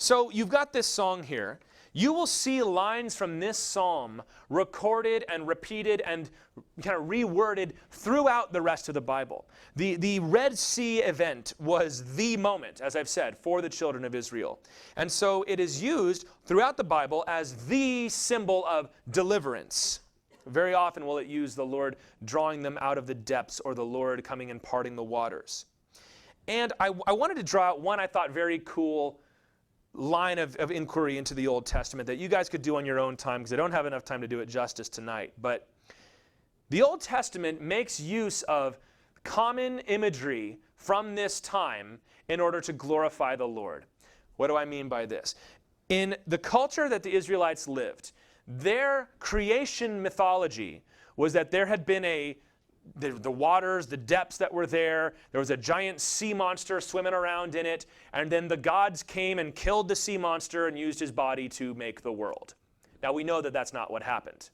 So you've got this song here. You will see lines from this psalm recorded and repeated and kind of reworded throughout the rest of the Bible. The Red Sea event was the moment, as I've said, for the children of Israel. And so it is used throughout the Bible as the symbol of deliverance. Very often will it use the Lord drawing them out of the depths or the Lord coming and parting the waters. And I wanted to draw out one I thought very cool line of inquiry into the Old Testament that you guys could do on your own time, because I don't have enough time to do it justice tonight. But the Old Testament makes use of common imagery from this time in order to glorify the Lord. What do I mean by this? In the culture that the Israelites lived, their creation mythology was that there had been the waters, the depths that were there. There was a giant sea monster swimming around in it. And then the gods came and killed the sea monster and used his body to make the world. Now we know that that's not what happened.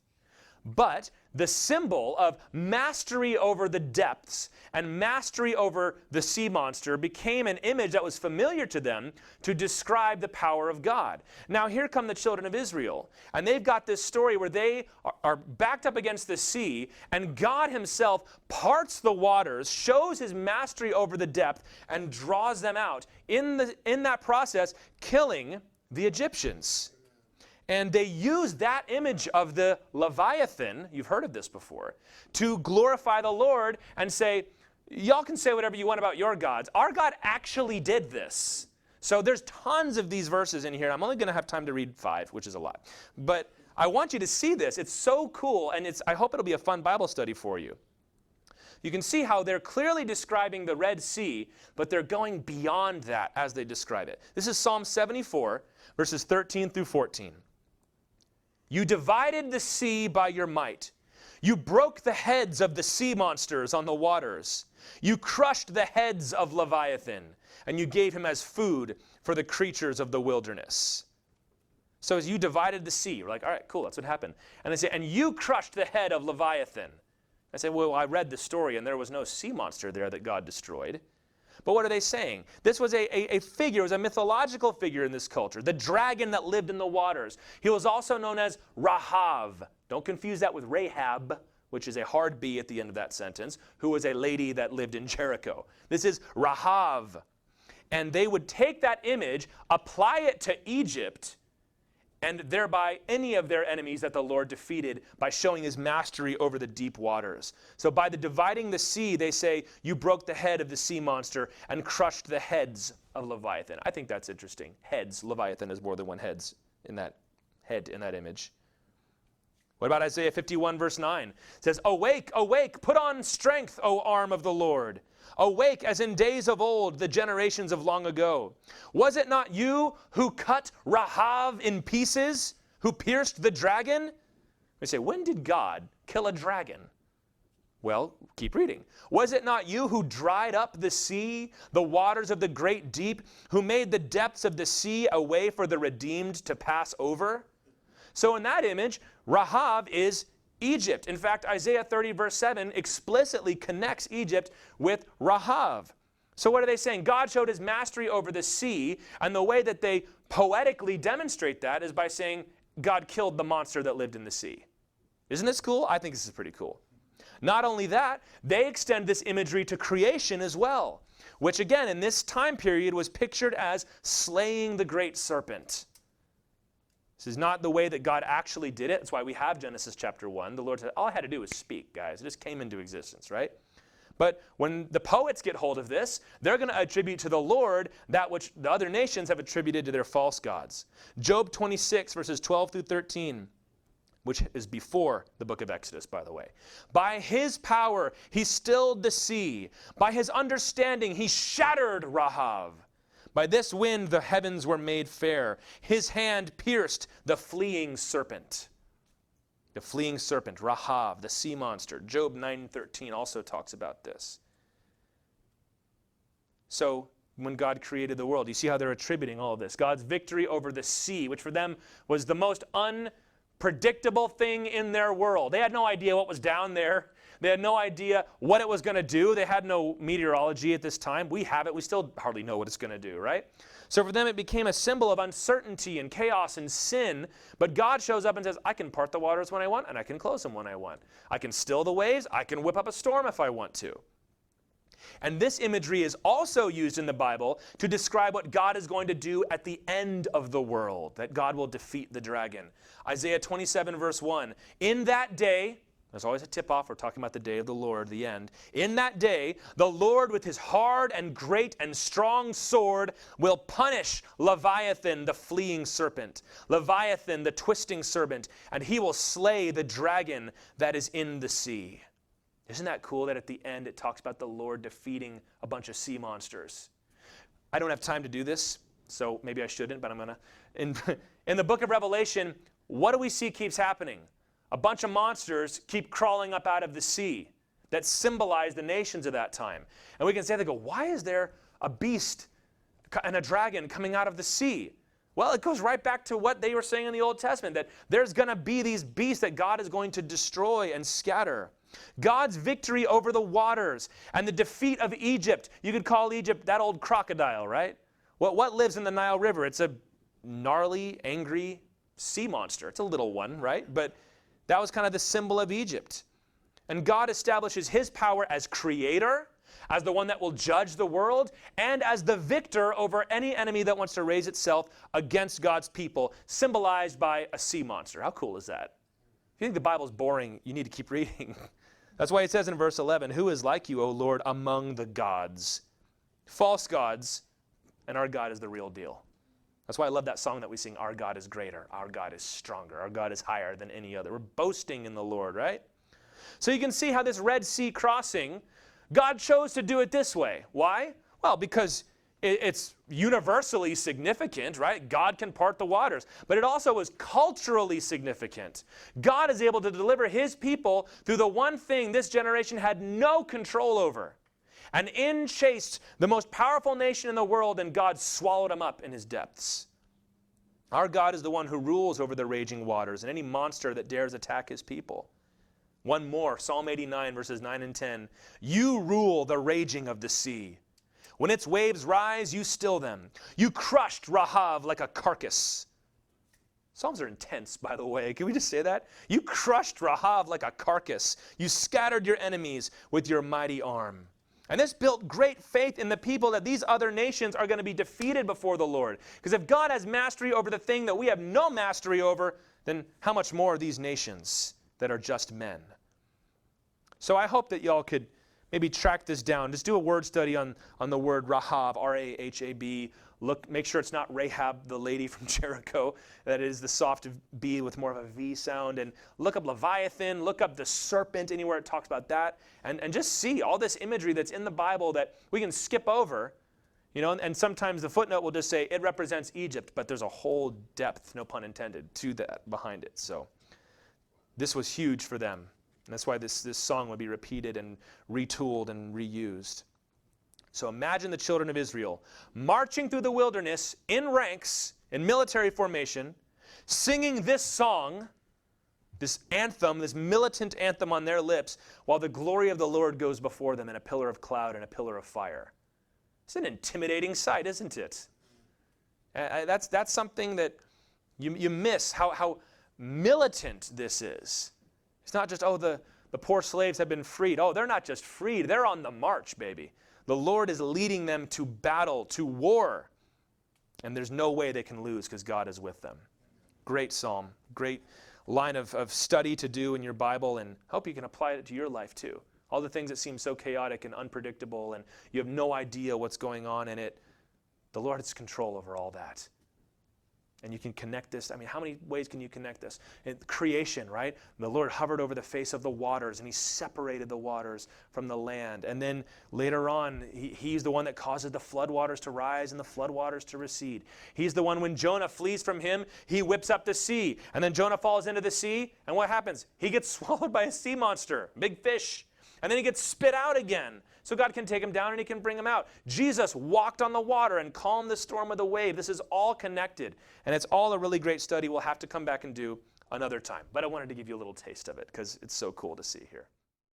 But the symbol of mastery over the depths and mastery over the sea monster became an image that was familiar to them to describe the power of God. Now here come the children of Israel, and they've got this story where they are backed up against the sea, and God himself parts the waters, shows his mastery over the depth, and draws them out. In that process, killing the Egyptians. And they use that image of the Leviathan, you've heard of this before, to glorify the Lord and say, y'all can say whatever you want about your gods. Our God actually did this. So there's tons of these verses in here. I'm only going to have time to read 5, which is a lot. But I want you to see this. It's so cool, and I hope it'll be a fun Bible study for you. You can see how they're clearly describing the Red Sea, but they're going beyond that as they describe it. This is Psalm 74, verses 13 through 14. You divided the sea by your might. You broke the heads of the sea monsters on the waters. You crushed the heads of Leviathan, and you gave him as food for the creatures of the wilderness. So as you divided the sea, we're like, all right, cool, that's what happened. And they say, and you crushed the head of Leviathan. I say, well, I read the story, and there was no sea monster there that God destroyed. But what are they saying? This was a figure, it was a mythological figure in this culture, the dragon that lived in the waters. He was also known as Rahav. Don't confuse that with Rahab, which is a hard B at the end of that sentence, who was a lady that lived in Jericho. This is Rahav. And they would take that image, apply it to Egypt, and thereby any of their enemies that the Lord defeated by showing his mastery over the deep waters. So by the dividing the sea, they say, you broke the head of the sea monster and crushed the heads of Leviathan. I think that's interesting. Heads. Leviathan has more than one head in that image. What about Isaiah 51, verse 9? It says, awake, awake, put on strength, O arm of the Lord. Awake as in days of old, the generations of long ago. Was it not you who cut Rahav in pieces, who pierced the dragon? They say, when did God kill a dragon? Well, keep reading. Was it not you who dried up the sea, the waters of the great deep, who made the depths of the sea a way for the redeemed to pass over? So in that image, Rahav is Egypt. In fact, Isaiah 30 verse 7 explicitly connects Egypt with Rahav. So what are they saying? God showed his mastery over the sea, and the way that they poetically demonstrate that is by saying God killed the monster that lived in the sea. Isn't this cool? I think this is pretty cool. Not only that, they extend this imagery to creation as well, which again in this time period was pictured as slaying the great serpent. This is not the way that God actually did it. That's why we have Genesis chapter 1. The Lord said, all I had to do was speak, guys. It just came into existence, right? But when the poets get hold of this, they're going to attribute to the Lord that which the other nations have attributed to their false gods. Job 26, verses 12 through 13, which is before the book of Exodus, by the way. By his power, he stilled the sea. By his understanding, he shattered Rahav. By this wind the heavens were made fair. His hand pierced the fleeing serpent. The fleeing serpent, Rahav, the sea monster. Job 9:13 also talks about this. So when God created the world, you see how they're attributing all of this. God's victory over the sea, which for them was the most unpredictable thing in their world. They had no idea what was down there. They had no idea what it was going to do. They had no meteorology at this time. We have it. We still hardly know what it's going to do, right? So for them, it became a symbol of uncertainty and chaos and sin. But God shows up and says, I can part the waters when I want, and I can close them when I want. I can still the waves. I can whip up a storm if I want to. And this imagery is also used in the Bible to describe what God is going to do at the end of the world, that God will defeat the dragon. Isaiah 27 verse 1, in that day, there's always a tip-off, we're talking about the day of the Lord, the end. In that day, the Lord with his hard and great and strong sword will punish Leviathan, the fleeing serpent, Leviathan, the twisting serpent, and he will slay the dragon that is in the sea. Isn't that cool that at the end it talks about the Lord defeating a bunch of sea monsters? I don't have time to do this, so maybe I shouldn't, but I'm going to. In the book of Revelation, what do we see keeps happening? A bunch of monsters keep crawling up out of the sea that symbolize the nations of that time. And we can say, they go, why is there a beast and a dragon coming out of the sea? Well, it goes right back to what they were saying in the Old Testament, that there's going to be these beasts that God is going to destroy and scatter. God's victory over the waters and the defeat of Egypt. You could call Egypt that old crocodile, right? What lives in the Nile River? It's a gnarly, angry sea monster. It's a little one, right? But that was kind of the symbol of Egypt. And God establishes his power as creator, as the one that will judge the world, and as the victor over any enemy that wants to raise itself against God's people, symbolized by a sea monster. How cool is that? If you think the Bible's boring, you need to keep reading. That's why it says in verse 11, who is like you, O Lord, among the gods? False gods, and our God is the real deal. That's why I love that song that we sing, our God is greater, our God is stronger, our God is higher than any other. We're boasting in the Lord, right? So you can see how this Red Sea crossing, God chose to do it this way. Why? Well, because it's universally significant, right? God can part the waters. But it also was culturally significant. God is able to deliver his people through the one thing this generation had no control over. And in chased the most powerful nation in the world, and God swallowed him up in his depths. Our God is the one who rules over the raging waters and any monster that dares attack his people. One more, Psalm 89, verses 9 and 10. You rule the raging of the sea. When its waves rise, you still them. You crushed Rahav like a carcass. Psalms are intense, by the way. Can we just say that? You crushed Rahav like a carcass. You scattered your enemies with your mighty arm. And this built great faith in the people that these other nations are going to be defeated before the Lord. Because if God has mastery over the thing that we have no mastery over, then how much more are these nations that are just men? So I hope that y'all could maybe track this down. Just do a word study on the word Rahav, R-A-H-A-B. Make sure it's not Rahab, the lady from Jericho. That is the soft B with more of a V sound. And look up Leviathan. Look up the serpent, anywhere it talks about that. And just see all this imagery that's in the Bible that we can skip over. You know, and sometimes the footnote will just say it represents Egypt, but there's a whole depth, no pun intended, to that behind it. So this was huge for them. And that's why this song would be repeated and retooled and reused. So imagine the children of Israel marching through the wilderness in ranks, in military formation, singing this song, this anthem, this militant anthem on their lips, while the glory of the Lord goes before them in a pillar of cloud and a pillar of fire. It's an intimidating sight, isn't it? That's something that you miss, how militant this is. It's not just, oh, the poor slaves have been freed. Oh, they're not just freed. They're on the march, baby. The Lord is leading them to battle, to war. And there's no way they can lose because God is with them. Great psalm. Great line of study to do in your Bible. And I hope you can apply it to your life too. All the things that seem so chaotic and unpredictable and you have no idea what's going on in it. The Lord has control over all that. And you can connect this. I mean, how many ways can you connect this? In creation, right? The Lord hovered over the face of the waters, and he separated the waters from the land. And then later on, he's the one that causes the floodwaters to rise and the floodwaters to recede. He's the one when Jonah flees from him, he whips up the sea. And then Jonah falls into the sea, and what happens? He gets swallowed by a sea monster, big fish. And then he gets spit out again. So God can take him down and he can bring him out. Jesus walked on the water and calmed the storm with a wave. This is all connected. And it's all a really great study we'll have to come back and do another time. But I wanted to give you a little taste of it because it's so cool to see here.